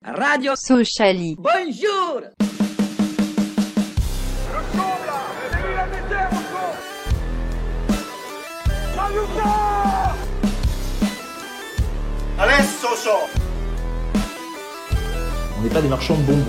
Radio Sociali. Bonjour. Adesso so. On n'est pas des marchands de bonbons.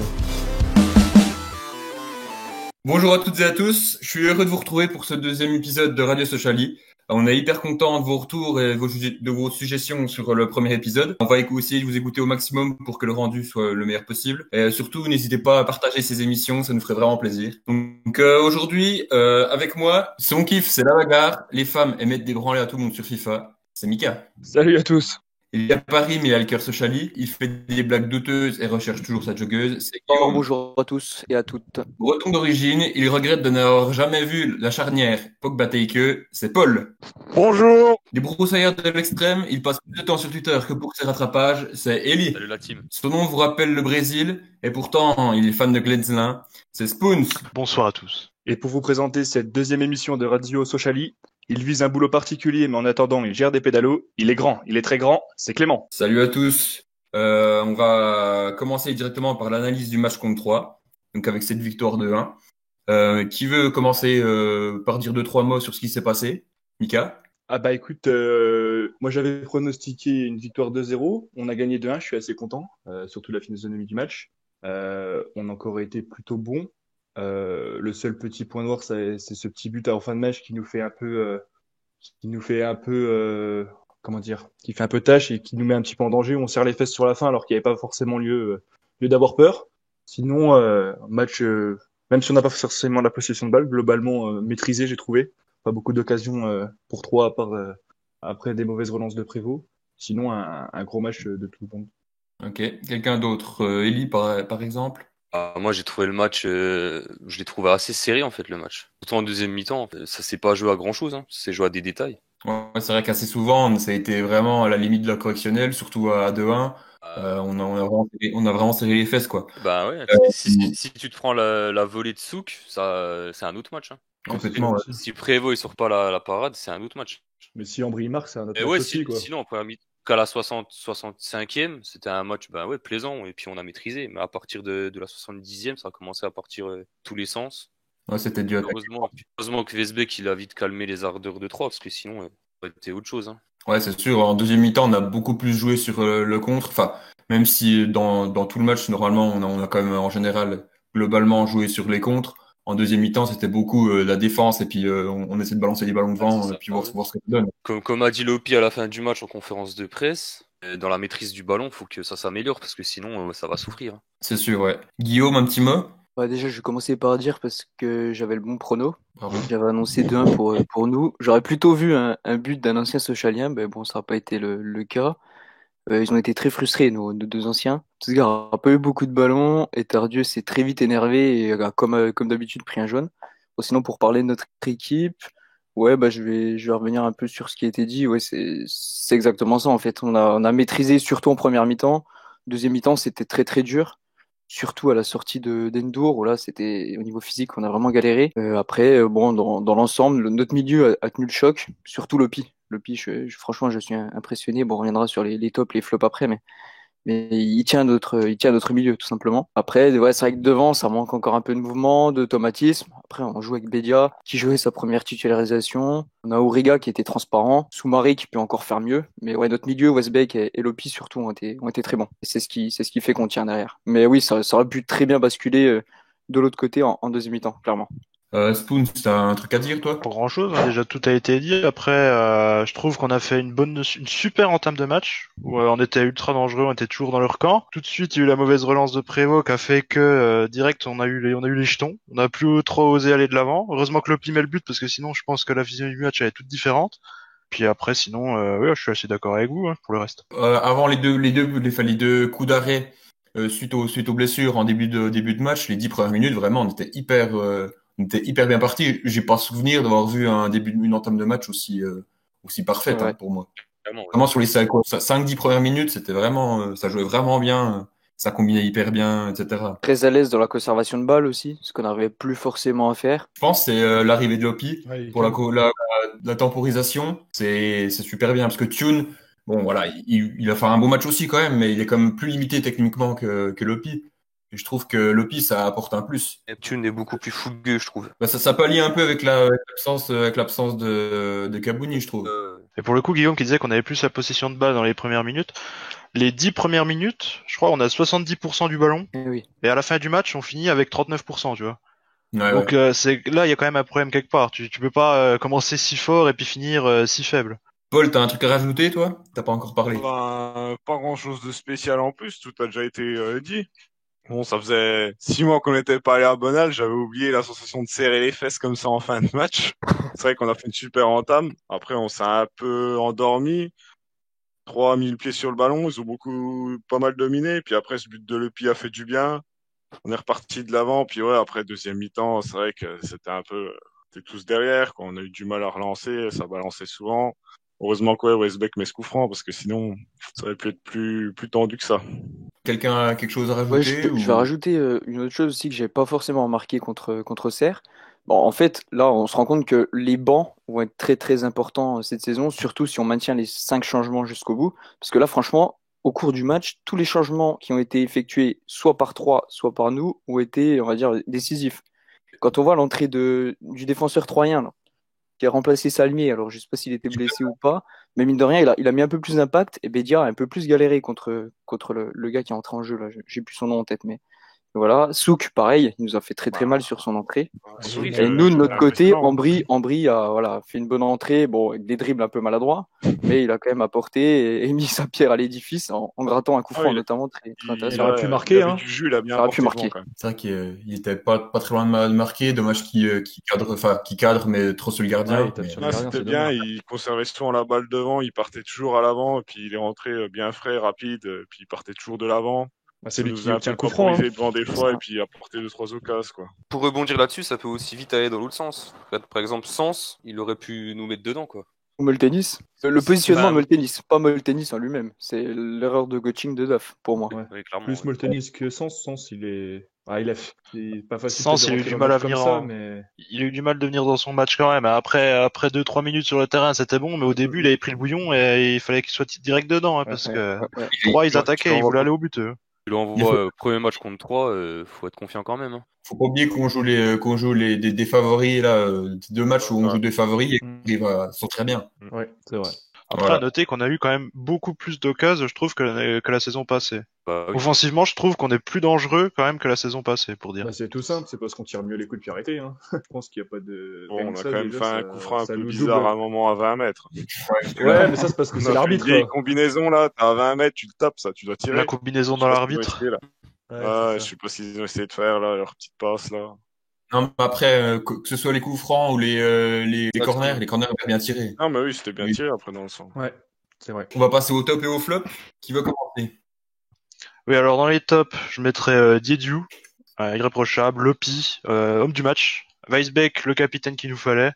Bonjour à toutes et à tous, je suis heureux de vous retrouver pour ce deuxième épisode de Radio Sociali. On est hyper content de vos retours et de vos suggestions sur le premier épisode. On va essayer de vous écouter au maximum pour que le rendu soit le meilleur possible. Et surtout, n'hésitez pas à partager ces émissions, ça nous ferait vraiment plaisir. Donc aujourd'hui, avec moi, son kiff, c'est la bagarre, les femmes et mettre des branlées à tout le monde sur FIFA. C'est Mika. Salut à tous. Il est à Paris, mais il a le cœur Sociali. Il fait des blagues douteuses et recherche toujours sa joggeuse. C'est Guillaume. Bonjour à tous et à toutes. Breton d'origine, il regrette de n'avoir jamais vu la charnière Pogba-Teike. C'est Paul. Bonjour. Des broussaillards de l'extrême, il passe plus de temps sur Twitter que pour ses rattrapages. C'est Eli. Salut la team. Son nom vous rappelle le Brésil, et pourtant, il est fan de Glenzlin. C'est Spoons. Bonsoir à tous. Et pour vous présenter cette deuxième émission de Radio Sociali, il vise un boulot particulier, mais en attendant, il gère des pédalos. Il est grand, il est très grand, c'est Clément. Salut à tous. On va commencer directement par l'analyse du match contre 3, donc avec cette victoire de 1. Qui veut commencer par dire 2-3 mots sur ce qui s'est passé? Mika? Ah bah écoute, moi j'avais pronostiqué une victoire 2-0, on a gagné 2-1, je suis assez content, surtout la physionomie du match. On a encore été plutôt bon. Le seul petit point noir, c'est ce petit but en fin de match qui nous fait un peu, comment dire, qui fait un peu tâche et qui nous met un petit peu en danger. On serre les fesses sur la fin alors qu'il n'y avait pas forcément lieu d'avoir peur. Sinon, match, même si on n'a pas forcément la possession de balle, globalement maîtrisé, j'ai trouvé. Pas beaucoup d'occasions pour 3 à part après des mauvaises relances de Prévost. Sinon, un gros match de tout le monde. Ok. Quelqu'un d'autre? Eli, par exemple? Moi j'ai trouvé le match, je l'ai trouvé assez serré en fait le match. Surtout en deuxième mi-temps, ça s'est pas joué à grand chose, c'est joué à des détails. Ouais, c'est vrai qu'assez souvent, ça a été vraiment à la limite de la correctionnelle, surtout à 2-1. On a vraiment serré les fesses, quoi. Bah ouais, si tu te prends la volée de Souk, ça c'est un autre match. Complètement, ouais. Si Prévost il sort pas la parade, c'est un autre match. Mais si Ambry marque, c'est un autre Et match ouais, aussi, quoi. sinon en première mi-temps, qu'à la 65e, c'était un match plaisant et puis on a maîtrisé. Mais à partir de la 70e, ça a commencé à partir tous les sens. Ouais, c'était dû à Heureusement que Vesbeck il a vite calmé les ardeurs de 3 parce que sinon ça aurait été autre chose. Ouais, c'est sûr. En deuxième mi-temps, on a beaucoup plus joué sur le contre. Enfin, même si dans tout le match, normalement, on a quand même en général globalement joué sur les contres. En deuxième mi-temps, c'était beaucoup la défense et puis on essaie de balancer les ballons devant et puis voir ce que ça donne. Comme a dit Lopi à la fin du match en conférence de presse, dans la maîtrise du ballon, faut que ça s'améliore parce que sinon ça va souffrir. C'est sûr, ouais. Guillaume, un petit mot? Déjà, je vais commencer par dire parce que j'avais le bon prono. Bravo. J'avais annoncé 2-1 pour nous. J'aurais plutôt vu un but d'un ancien Socialien, mais bon, ça n'a pas été le cas. Ils ont été très frustrés, nos deux anciens. Ce gars n'a pas eu beaucoup de ballons et Tardieu s'est très vite énervé et a, comme d'habitude, pris un jaune. Bon, sinon, pour parler de notre équipe, ouais, je vais revenir un peu sur ce qui a été dit. Ouais, c'est exactement ça, en fait. On a maîtrisé, surtout en première mi-temps. Deuxième mi-temps, c'était très, très dur. Surtout à la sortie d'Endur, où là, c'était au niveau physique, on a vraiment galéré. Après, bon, dans l'ensemble, notre milieu a tenu le choc, surtout Lopi. Lopi, franchement, je suis impressionné. Bon, on reviendra sur les tops, les flops après, mais il tient notre milieu, tout simplement. Après, ouais, c'est vrai que devant, ça manque encore un peu de mouvement, d'automatisme. Après, on joue avec Bedia, qui jouait sa première titularisation. On a Auriga qui était transparent. Soumari qui peut encore faire mieux. Mais ouais, notre milieu, Westbeck et Lopi surtout, ont été très bons. Et c'est ce qui fait qu'on tient derrière. Mais oui, ça aurait pu très bien basculer de l'autre côté en deuxième mi-temps, clairement. Spoon, t'as un truc à dire, toi? Pas grand chose, déjà tout a été dit. Après, je trouve qu'on a fait une super entame de match, où on était ultra dangereux, on était toujours dans leur camp. Tout de suite, il y a eu la mauvaise relance de Prévost qui a fait que direct on a eu les jetons. On n'a plus trop osé aller de l'avant. Heureusement que Lopi met le but, parce que sinon je pense que la vision du match elle est toute différente. Puis après, sinon, ouais, je suis assez d'accord avec vous pour le reste. Avant les deux coups d'arrêt suite aux blessures en début de match, les 10 premières minutes, vraiment, on était hyper bien parti. J'ai pas souvenir d'avoir vu une entame de match aussi parfaite, Ouais. pour moi. Vraiment, ouais. Vraiment sur les 5-10 premières minutes, c'était vraiment, ça jouait vraiment bien, ça combinait hyper bien, etc. Très à l'aise dans la conservation de balles aussi, ce qu'on n'arrivait plus forcément à faire. Je pense que c'est l'arrivée de Lopi Ouais, pour la temporisation, c'est super bien parce que Tune, Bon, voilà, il a fait un bon match aussi quand même, mais il est quand même plus limité techniquement que Lopi. Et je trouve que Lopi, ça apporte un plus. Neptune est beaucoup plus fougueux, je trouve. Bah, ça pallie un peu avec l'absence de Kabouni, je trouve. Et pour le coup, Guillaume qui disait qu'on avait plus la possession de balle dans les premières minutes, les 10 premières minutes, je crois, on a 70% du ballon, Eh oui. et à la fin du match, on finit avec 39%, tu vois. Ouais, Donc ouais. c'est là, il y a quand même un problème quelque part. Tu peux pas commencer si fort et puis finir si faible. Paul, t'as un truc à rajouter, toi? T'as pas encore parlé. Ben, pas grand-chose de spécial en plus, tout a déjà été dit. Bon, ça faisait 6 mois qu'on n'était pas allé à Bonal, j'avais oublié la sensation de serrer les fesses comme ça en fin de match. C'est vrai qu'on a fait une super entame. Après, on s'est un peu endormi. 3000 pieds sur le ballon, ils ont pas mal dominé. Puis après, ce but de Lepi a fait du bien. On est reparti de l'avant. Puis ouais, après, deuxième mi-temps, c'est vrai que c'était un peu, t'es tous derrière, quoi. On a eu du mal à relancer, ça balançait souvent. Heureusement que ouais, Westbeck met ce coup franc, parce que sinon, ça aurait pu être plus tendu que ça. Quelqu'un a quelque chose à Ouais, rajouter je vais rajouter une autre chose aussi que j'avais pas forcément remarqué contre Serre. Bon, en fait, là, on se rend compte que les bancs vont être très très importants cette saison, surtout si on maintient les 5 changements jusqu'au bout. Parce que là, franchement, au cours du match, tous les changements qui ont été effectués, soit par 3, soit par nous, ont été, on va dire, décisifs. Quand on voit l'entrée du défenseur troyen, là, qui a remplacé Salmier. Alors, je sais pas s'il était blessé ou pas, mais mine de rien, il a mis un peu plus d'impact et Bédia a un peu plus galéré contre le gars qui est entré en jeu là. J'ai plus son nom en tête, mais voilà. Souk, pareil, il nous a fait très très Bah, mal sur son entrée. Souk, Et nous, de notre côté, impressionnant. Ambry a voilà, fait une bonne entrée, bon, avec des dribbles un peu maladroits, mais il a quand même apporté et mis sa pierre à l'édifice en grattant un coup Ah, franc notamment très il, intéressant. aurait pu il marquer, avait hein. du jus, il a bien Il aurait pu porté devant marquer. quand même. C'est vrai qu'il était pas très loin de marquer. Dommage qu'il cadre, mais trop sur le Ouais, gardien. il tape sur Non, le gardien, c'était c'est bien, dommage. il conservait souvent la balle devant, il partait toujours à l'avant, et puis il est rentré bien frais, rapide, puis il partait toujours de l'avant. Bah, c'est Ça lui nous qui faisait un obtient peu le coup franc, hein. temporiser devant des fois, et Ça. puis apporter 2-3 occasions, quoi. Pour rebondir là-dessus, ça peut aussi vite aller dans l'autre sens. Par exemple, Sens, il aurait pu nous mettre dedans, quoi. Ou Moltenis. Le positionnement de Bah, Moltenis, pas Moltenis en lui-même. C'est l'erreur de coaching de Duff, pour moi. Ouais. Oui, clairement. Plus Ouais. Moltenis que Sens, il est. Ah, c'est pas facile peut-être Sens, de il a eu rentrer du dans le mal à match comme venir ça, en... mais. Il a eu du mal de venir dans son match quand même. Après 2-3 minutes sur le terrain, c'était bon, mais au début, il avait pris le bouillon et il fallait qu'il soit direct dedans, hein, Ouais, parce Ouais, que ouais, ouais. 3, ils Tu attaquaient, ils l'envoies voulaient pas. aller au but, eux. Tu l'envoies premier match contre 3, faut être confiant quand même. Hein. faut pas oublier qu'on joue des favoris là, deux matchs où on Ouais. joue des favoris et qu'on Mm. arrive à sortir bien. Ouais, c'est vrai. Après, à Voilà. noter qu'on a eu quand même beaucoup plus d'occasions, je trouve, que la saison passée. Bah oui. Offensivement, je trouve qu'on est plus dangereux quand même que la saison passée, pour dire. Bah, c'est tout simple, c'est parce qu'on tire mieux les coups de pied arrêtés, hein. Je pense qu'il n'y a pas de. Bon, Rien on que a ça, quand même déjà, fait un coup franc un ça peu nous bizarre à un double. moment à 20 mètres. Ouais, mais ça, c'est parce que On c'est a fait une l'arbitre. vieille combinaison, là, t'es à 20 mètres, tu le tapes, ça, tu dois La tirer. combinaison Je dans sais pas ce qu'ils ont l'arbitre. essayé, là. Ouais, c'est Je ça. sais pas s'ils ont essayé de faire, là, leur petite passe, là. Non, mais après, que ce soit les coups francs ou les Là, corners, les corners étaient bien tirés. non, mais oui, c'était bien Oui. tiré après dans le sens. Ouais, c'est vrai. On va passer au top et au flop. Qui veut commencer? Oui, alors dans les tops, je mettrais Diediu, irréprochable, Lopi, homme du match, Weisbeck, le capitaine qu'il nous fallait,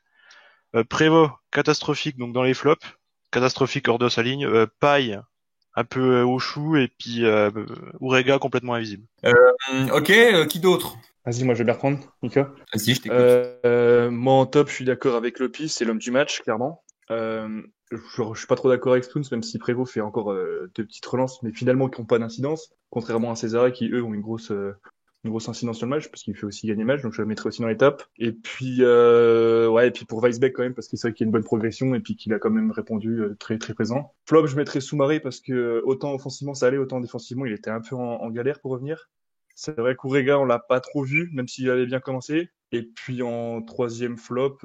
Prévost, catastrophique, donc dans les flops, catastrophique hors de sa ligne, Paille, un peu au chou, et puis Urega, complètement invisible. Ok, qui d'autre? Vas-y, moi, je vais bien reprendre, Mika. Vas-y, je t'écoute. Moi, en top, je suis d'accord avec Lopi, c'est l'homme du match, clairement. Je suis pas trop d'accord avec Stones, même si Prévost fait encore deux petites relances, mais finalement qui n'ont pas d'incidence, contrairement à César qui, eux, ont une grosse incidence sur le match, parce qu'il fait aussi gagner le match, donc je le mettrai aussi dans les tops. Et puis, ouais, et puis pour Weisbeck quand même, parce que c'est vrai qu'il y a une bonne progression, et puis qu'il a quand même répondu très, très présent. Flop, je mettrais Soumaré, parce que autant offensivement ça allait, autant défensivement il était un peu en galère pour revenir. C'est vrai qu'Ourega, on l'a pas trop vu, même s'il avait bien commencé. Et puis en troisième flop,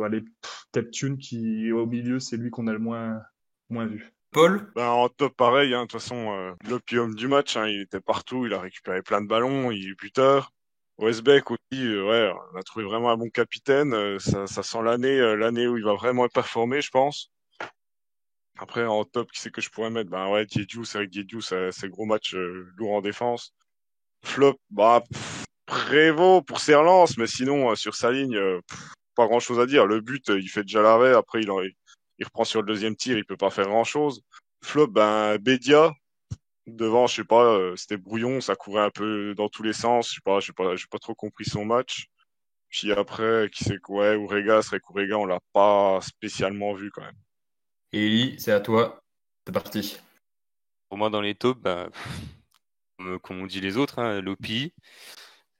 allez, peut-être Thune qui au milieu, c'est lui qu'on a le moins vu. Paul? Ben, en top, pareil, hein, de toute façon, l'opium du match, hein, il était partout, il a récupéré plein de ballons, il est buteur. Westbeck aussi, ouais, on a trouvé vraiment un bon capitaine. Ça sent l'année où il va vraiment performer, je pense. Après, en top, qui c'est que je pourrais mettre? Ben ouais, Diédhiou, c'est vrai que Diédhiou, c'est gros match lourd en défense. Flop, bah, Prévost pour ses relances, mais sinon, sur sa ligne, pas grand-chose à dire. Le but, il fait déjà l'arrêt, après il reprend sur le deuxième tir, il peut pas faire grand-chose. Flop, ben Bédia, devant, je sais pas, c'était brouillon, ça courait un peu dans tous les sens, j'ai pas trop compris son match. Puis après, qui c'est quoi, ouais, Urega, c'est vrai qu'Urega, on l'a pas spécialement vu quand même. Eli, c'est à toi. C'est parti. Pour moi, dans les tops, comme on dit les autres, hein, Lopi,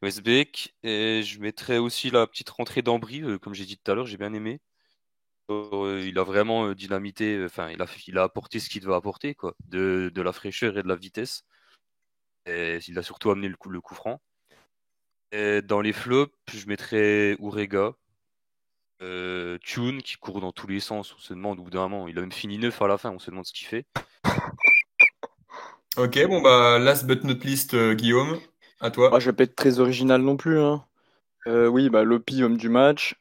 Westbeck, et je mettrais aussi la petite rentrée d'Ambry, comme j'ai dit tout à l'heure, j'ai bien aimé. Il a vraiment dynamité, il a apporté ce qu'il devait apporter, quoi, de la fraîcheur et de la vitesse. Et il a surtout amené le coup franc. Et dans les flops, je mettrais Urega, Tune qui court dans tous les sens. On se demande au bout d'un moment, il a même fini 9 à la fin, on se demande ce qu'il fait. Ok, bon bah last but not least, Guillaume, à toi. Je vais pas être très original non plus, hein. Oui, Lopi, homme du match.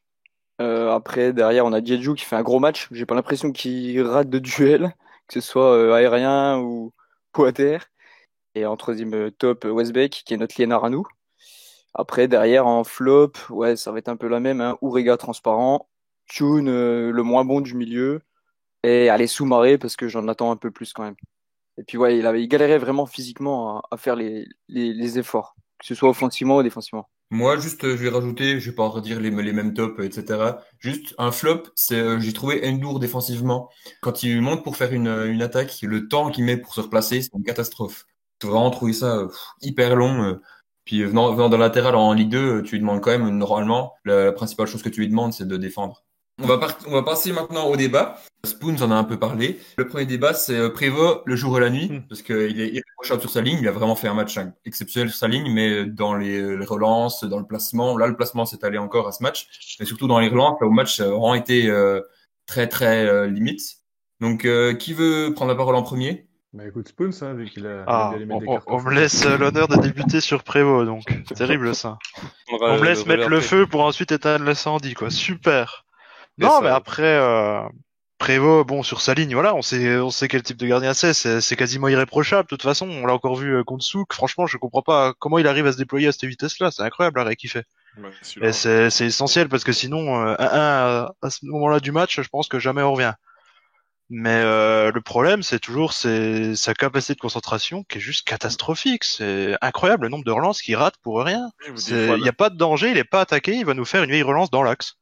Après, derrière, on a Diedhiou qui fait un gros match. J'ai pas l'impression qu'il rate de duel, que ce soit aérien ou à terre. Et en troisième top, Westbeck, qui est notre liénard à nous. Après, derrière, en flop, ouais, ça va être un peu la même, hein. Urega transparent, Tune, le moins bon du milieu. Et allez, Soumaré, parce que j'en attends un peu plus quand même. Et puis, ouais, il galérait vraiment physiquement à faire les efforts, que ce soit offensivement ou défensivement. Moi, juste, je vais rajouter, je vais pas redire les mêmes tops, etc. Juste un flop, c'est j'ai trouvé Endur défensivement. Quand il monte pour faire une attaque, le temps qu'il met pour se replacer, c'est une catastrophe. J'ai vraiment trouvé ça hyper long. Puis venant dans le latéral en Ligue 2, tu lui demandes quand même, normalement, la principale chose que tu lui demandes, c'est de défendre. On va passer maintenant au débat. Spoons en a un peu parlé. Le premier débat, c'est Prévost le jour et la nuit, parce qu'il est irréprochable sur sa ligne. Il a vraiment fait un match exceptionnel sur sa ligne, mais dans les relances, dans le placement, là, le placement s'est allé encore à ce match, mais surtout dans les relances, là, où le match a vraiment été très, très limite. Donc, qui veut prendre la parole en premier? Bah écoute, Spoons, hein, vu qu'il a Ah, bien les mettre des on cartons. me laisse l'honneur de débuter sur Prévost, donc c'est terrible ça. On me laisse mettre le feu pour ensuite éteindre l'incendie, quoi. Super. Non, mais après, Prévost, bon, sur sa ligne, voilà, on sait quel type de gardien c'est quasiment irréprochable. De toute façon, on l'a encore vu contre Souk. Franchement, je comprends pas comment il arrive à se déployer à cette vitesse-là. C'est incroyable l'arrêt qu'il fait. Et c'est essentiel parce que sinon, à ce moment-là du match, je pense que jamais on revient. Mais le problème, c'est toujours sa capacité de concentration qui est juste catastrophique. C'est incroyable le nombre de relances qu'il rate pour rien. Il n'y a pas de danger, il est pas attaqué, il va nous faire une vieille relance dans l'axe.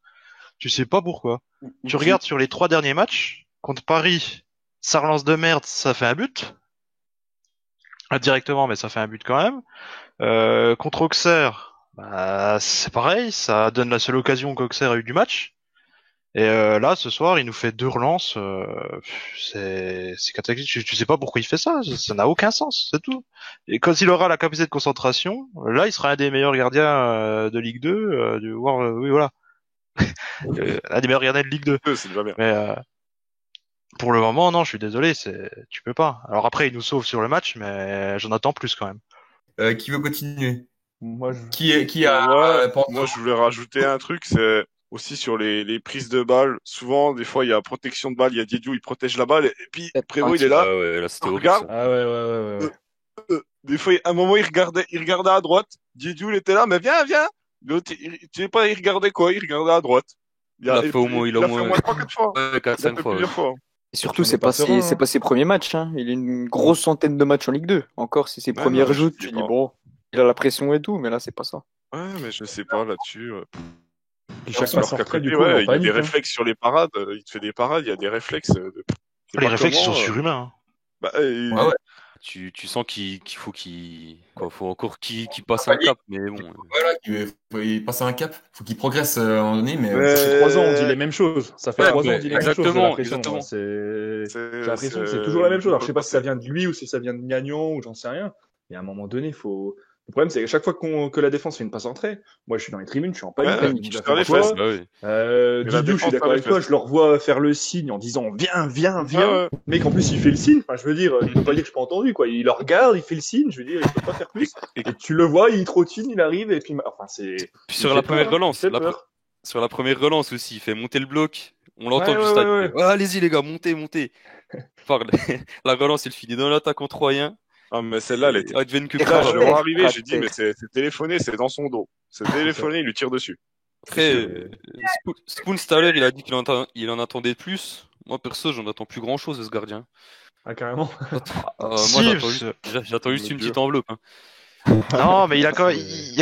Tu sais pas pourquoi. Tu regardes sur les 3 derniers matchs, contre Paris, sa relance de merde, ça fait un but. Indirectement, mais ça fait un but quand même. Contre Auxerre, c'est pareil, ça donne la seule occasion qu'Auxerre a eu du match. Et là, ce soir, il nous fait 2 relances. C'est catastrophique. Tu sais pas pourquoi il fait ça. Ça n'a aucun sens, c'est tout. Et quand il aura la capacité de concentration, là, il sera un des meilleurs gardiens de Ligue 2. Oui, voilà. Un des meilleurs gardiens de Ligue 2. C'est déjà bien. Mais pour le moment, non, je suis désolé, tu peux pas. Alors après, il nous sauve sur le match, mais j'en attends plus quand même. Qui veut continuer? Moi, Moi, je voulais rajouter un truc, c'est aussi sur les prises de balles. Souvent, des fois, il y a protection de balle, il y a Diedhiou, il protège la balle, et puis Prévost, il est là. Ah ouais, là, c'était il horrible, regarde. ça. Ah ouais. Des fois, à un moment, il regardait à droite. Diedhiou, il était là, mais viens. L'autre, tu sais pas, il regardait quoi? Il regardait à droite. Il a fait au moins 3-4 fois. Ouais, 4-5 fois. Plusieurs fois. Et surtout, On est pas serein, c'est pas ses premiers matchs, hein. Il a une grosse centaine de matchs en Ligue 2. Encore, c'est ses premières non, je joutes. sais Tu pas. dis, bon, il a la pression et tout, mais là, c'est pas ça. Ouais, mais je sais pas là-dessus. Chaque Alors fois, qu'à sortait, côté, du coup, il y a panique, des hein. réflexes sur les parades. Il te fait des parades, il y a des réflexes. Les réflexes sont surhumains. Ouais. Tu sens qu'il faut faut encore qu'il passe un cap, mais bon. Voilà, il faut y passer un cap. Faut qu'il progresse à un moment donné, mais Ça fait 3 ans, on dit les mêmes choses. Ça fait Ouais, 3 ans, on dit les mêmes choses. J'ai exactement, l'impression, exactement. moi. J'ai l'impression que c'est toujours la même chose. Alors, je sais pas si ça vient de lui ou si ça vient de Gagnon ou j'en sais rien. Mais à un moment donné, le problème, c'est qu'à chaque fois que la défense fait une passe entrée, moi, je suis dans les tribunes, je suis en panique. Ouais, Il tu va te perds les faire fesses. quoi Bah oui. Didiou, je suis d'accord avec toi, je le revois faire le signe en disant viens. Ouais. Mec, en plus, il fait le signe. Enfin, je veux dire, il peut pas dire que je pas entendu, quoi. Il le regarde, il fait le signe, je veux dire, il peut pas faire plus. Et tu le vois, il trottine, il arrive, et puis, enfin, c'est. Puis sur la première relance, il fait peur. sur la première relance aussi, il fait monter le bloc. On l'entend Ouais, juste ouais, à ouais. dire, ah, allez-y les gars, montez. Enfin, la relance, il finit dans l'attaque en troyen. Ah, mais celle-là, elle était. Advienne que Là, je le vois Raté, arriver, j'ai dit, raté. mais c'est téléphoné, c'est dans son dos. C'est téléphoné, il lui tire dessus. Après, Spoons tout à l'heure, il a dit il en attendait plus. Moi, perso, j'en attends plus grand-chose de ce gardien. Ah, carrément. Moi, Si, j'attends juste une petite enveloppe. Hein. Non, mais il y a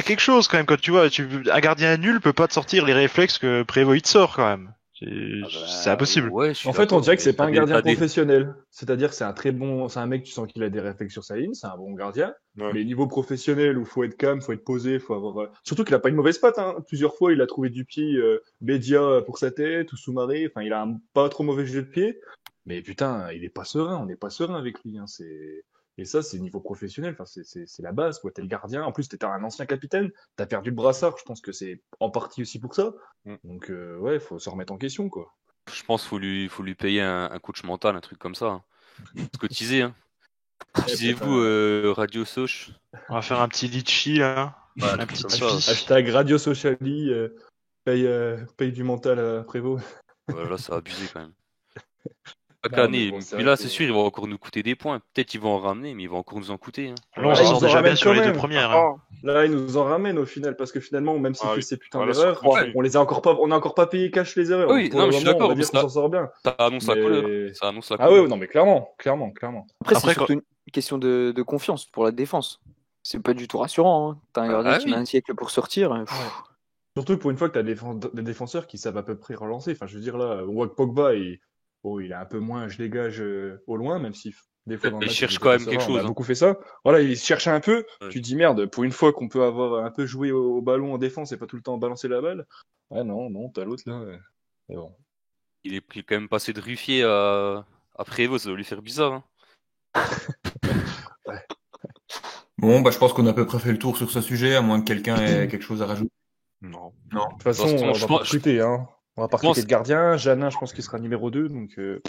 quelque chose quand même quand tu vois, un gardien nul peut pas te sortir les réflexes que Prévost il te sort quand même. C'est impossible. Ouais, je suis En fait, on d'accord, dirait que mais c'est pas un gardien t'as des- professionnel. C'est-à-dire que c'est un mec, tu sens qu'il a des réflexes sur sa ligne, c'est un bon gardien. Ouais. Mais niveau professionnel, où faut être calme, faut être posé, faut avoir. Surtout qu'il a pas une mauvaise patte. Hein. Plusieurs fois, il a trouvé du pied Bédia pour sa tête ou Soumaré. Enfin, il a un pas trop mauvais jeu de pied. Mais putain, il est pas serein. On n'est pas serein avec lui. Hein. Et ça, c'est niveau professionnel. Enfin, c'est la base. Quoi. T'es le gardien. En plus, t'étais un ancien capitaine. T'as perdu le brassard. Je pense que c'est en partie aussi pour ça. Mm. Donc, ouais, faut se remettre en question, quoi. Je pense faut lui payer un coach mental, un truc comme ça. Hein. Se cotiser, hein. Cotisez-vous, Radio Soch. On va faire un petit litchi, là. Ouais, Un comme petit ça. Tipeee. Hashtag Radio Sociali, paye du mental à Prévost. Voilà, ça a abusé quand même. Chaque Non, année. mais bon, c'est Mais vrai là, que- c'est sûr, il va encore nous coûter des points. Peut-être qu'ils vont en ramener, mais il va encore nous en coûter. Hein. Là, on Ouais, s'en ils sort nous en déjà bien ramènent sur les quand deux même. premières. Hein. Ah, Là, ils nous en ramènent au final, parce que finalement, même s'il Ah fait oui. ces putains Voilà, d'erreurs, sur le coup, on les a encore pas, on n'a encore pas payé cash les erreurs. Oui, Donc, pour non, le mais je suis moment, on d'accord, va dire qu'on ça- s'en sort bien. Ça annonce la Mais- couleur. Ça annonce la Ah couleur. ouais, non, mais clairement. Après, Après, c'est surtout une question de confiance pour la défense. C'est pas du tout rassurant. Hein. T'as un gardien Ah qui met oui. un siècle pour sortir. Surtout pour une fois que t'as des défenseurs qui savent à peu près relancer. Enfin, je veux dire, là, on voit que Pogba, il est un peu moins, je dégage au loin, même si des fois dans le Il match, cherche était quand pas même quelque serein, on a chose, hein. beaucoup fait ça. Voilà, il cherche un peu. Ouais. Tu te dis merde, pour une fois qu'on peut avoir un peu joué au ballon en défense et pas tout le temps balancer la balle. Ouais, non, t'as l'autre là. Mais bon. Il est quand même passé de Ruffier à Prévost, ça va lui faire bizarre. Hein. Bon, bah, je pense qu'on a à peu près fait le tour sur ce sujet, à moins que quelqu'un ait quelque chose à rajouter. non. Non. De toute façon, façon, on je va pense- pas recruter, hein. On va pas je pense- recruter de gardien. Janin, je pense qu'il sera numéro 2, donc Je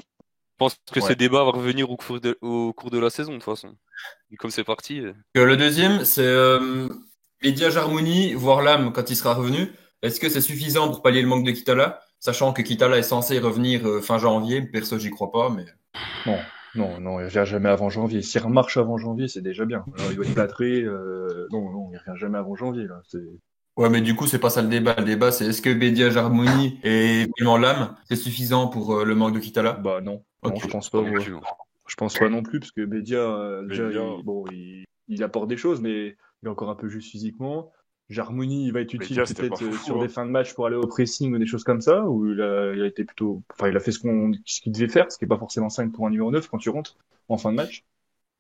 pense que Ouais. ce débat va revenir au cours de la saison, de toute façon. Et comme c'est parti. Le deuxième, c'est Edia Jarmouni, voire Lam quand il sera revenu. Est-ce que c'est suffisant pour pallier le manque de Kitala, sachant que Kitala est censé revenir fin janvier? Perso, j'y crois pas, mais non, il revient jamais avant janvier. S'il remarche avant janvier, c'est déjà bien. Alors, il doit être plâtré. Non, il revient jamais avant janvier, là. ouais, mais du coup, c'est pas ça le débat. Le débat, c'est est-ce que Bedia Jarmouni et Clément Lam, c'est suffisant pour le manque de Kitala? Bah non, non, Ok. je pense pas. Non Ouais. plus, hein. Je pense pas non plus, parce que Bédia, déjà, Bédia. il apporte des choses, mais il est encore un peu juste physiquement. Jarmouni, il va être utile Bédia, c'était peut-être pas foufou, sur hein. des fins de match pour aller au pressing ou des choses comme ça, où il a été plutôt, enfin, il a fait ce qu'il devait faire, ce qui est pas forcément simple pour un numéro 9 quand tu rentres en fin de match.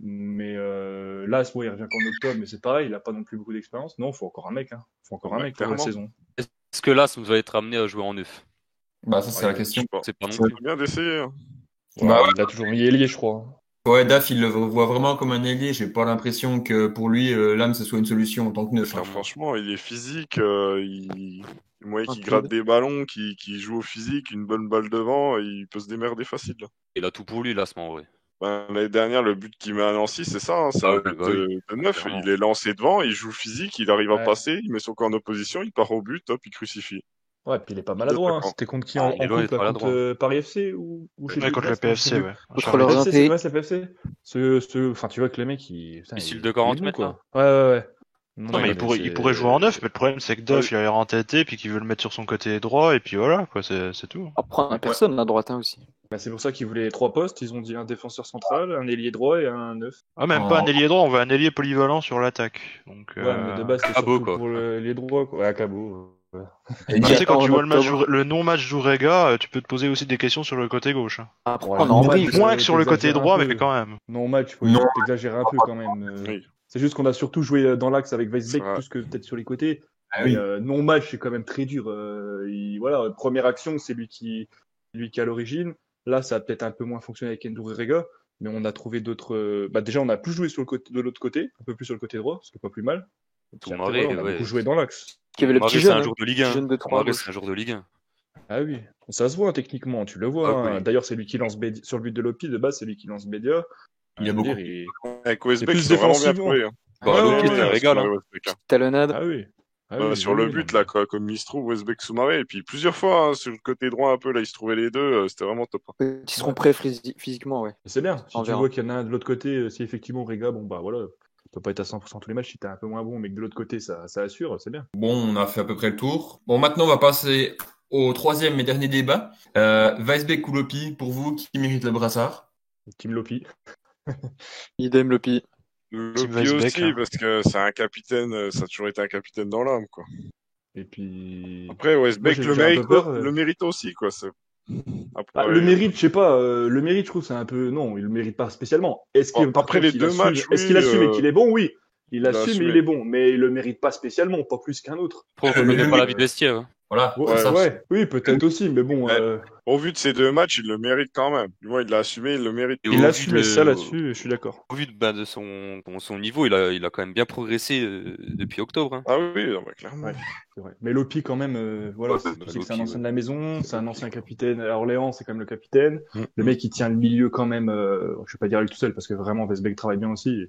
Mais là, il revient qu'en octobre, mais c'est pareil, il a pas non plus beaucoup d'expérience. Non, faut encore un mec, hein. Faut encore un Ouais, mec pour la clairement. saison. Est-ce que Las va être amené à jouer en neuf? Bah, ça, c'est Ouais, la question. je sais pas. C'est pas non C'est plus. bien d'essayer. Hein. Bah, Il a toujours mis ailier, je crois. Ouais, Daf, il le voit vraiment comme un ailier. J'ai pas l'impression que pour lui, Lam, ce soit une solution en tant que neuf. Car Hein. franchement, il est physique, le moyen qu'il Ok. gratte des ballons, qui joue au physique, une bonne balle devant, il peut se démerder facile. Là. Il a tout pour lui, Las, en vrai. Ben, l'année dernière, le but qu'il met à Nancy, c'est ça, hein, c'est Ah un ouais, but bah oui. de neuf. Clairement. Il est lancé devant, il joue physique, il arrive à Ouais. passer, il met son corps en opposition, il part au but, hop, il crucifie. Ouais, puis il est pas maladroit. Hein. D'accord. C'était contre qui Ah, en il est loin coupe, d'être là, maladroit. contre Paris FC ou chez Ouais, contre le PFC, ouais. Contre le PFC, Reinté. ouais, c'est PFC. Enfin, tu vois que le mec, putain, Missile il- de 40 il est bon, mètres, quoi. Ouais. Non, mais il pourrait jouer en neuf, mais le problème c'est que Duff il a l'air entêté, puis qu'il veut le mettre sur son côté droit, et puis voilà, quoi, c'est tout. Après, on a personne à droite hein, aussi. Bah, c'est pour ça qu'ils voulaient 3 postes. Ils ont dit un défenseur central, un ailier droit et un neuf. Ah, même Oh. pas un ailier droit, on veut un ailier polyvalent sur l'attaque. Donc, Ouais, mais de base, c'est Cabo, surtout quoi. pour les droits, quoi. Ouais, à Cabo. Ouais. Et tu sais, quand en tu vois octobre. le non-match d'Ourega, tu peux te poser aussi des questions sur le côté gauche. Hein. Après, Voilà. on a Henri. Non, Moins que sur le côté t'exagères un droit, peu. mais quand même. Non match, faut Non. t'exagérer un peu quand même. Oui. C'est juste qu'on a surtout joué dans l'axe avec Weisbeck Ça va. plus que peut-être sur les côtés. Ah Mais, oui. non match, c'est quand même très dur. Voilà, première action, c'est lui qui est à l'origine. Là, ça a peut-être un peu moins fonctionné avec Endur Rega, mais on a trouvé d'autres. Bah déjà, on a plus joué sur le côté de l'autre côté, un peu plus sur le côté droit, ce qui est pas plus mal. Et puis après, Toumaré, voilà, on a ouais. beaucoup joué dans l'axe. Qui avait le Marais, petit c'est jeune. un hein. jour de Ligue 1. Jeune de 3 Marais, c'est un jour de Ligue 1. Ah oui, ça se voit hein, techniquement, tu le vois. Ah hein. oui. D'ailleurs, c'est lui qui lance sur le but de Lopi, de base, c'est lui qui lance Bédia. Il y a Je veux beaucoup. dire, il- Avec Westbeck, plus ils sont vraiment bien défensivement. trouvés. Hein. Bah, Ouais, Lopi, ouais, c'est un ouais, régal. Hein. Westbeck, hein. Talonnade. Ah oui. Ah Ouais, oui, sur oui, le oui, but, non, là, quoi, comme il se trouve, Westbeck Soumaré, et puis plusieurs fois, hein, sur le côté droit, un peu, là, ils se trouvaient les deux, c'était vraiment top. Hein. Ils seront prêts physiquement, ouais. mais c'est bien. Si On tu verra. vois qu'il y en a un de l'autre côté, si effectivement Rega, bon bah voilà, tu peux pas être à 100% tous les matchs si t'es un peu moins bon, mais que de l'autre côté ça assure, c'est bien. Bon, on a fait à peu près le tour. Bon, maintenant, on va passer au troisième et dernier débat. Weisbeck ou Lopi, pour vous, qui mérite le brassard? Team Lopi. Idem Lopi. Lopi Weisbeck, aussi, hein. parce que c'est un capitaine, ça a toujours été un capitaine dans l'âme, quoi. Et puis, Après, moi, Westbeck j'ai un peu peur. le mérite aussi, quoi. Après, Le mérite, je sais pas. Le mérite, je trouve, c'est un peu. Non, il le mérite pas spécialement. Est-ce qu'il, par après contre, les il deux assume... matchs, Est-ce qu'il oui, assume et qu'il est bon? Oui. Il il a assume et assumé. il est bon. Mais il le mérite pas spécialement, pas plus qu'un autre. Après, on Mais connaît le- pas la vie de vestiaire. Hein. Voilà, Ouais, c'est ça. ouais. Oui, peut-être aussi. Mais bon, Ouais. Au vu de ces deux matchs, il le mérite quand même. Du moins, il l'a assumé, il le mérite. Et il au a vu assumé ça de, là-dessus, je suis d'accord. au vu de son niveau, il a quand même bien progressé depuis octobre. Hein. Ah oui, non, bah, clairement. Ouais, c'est vrai. Mais Lopi, quand même, voilà, Ouais, tu bah, sais que c'est un Lopi, ancien ouais. de la maison, c'est un ancien capitaine. À Orléans, c'est quand même le capitaine. Mm. Le mec, il tient le milieu quand même. Je vais pas dire lui tout seul parce que vraiment, Vesbeck travaille bien aussi.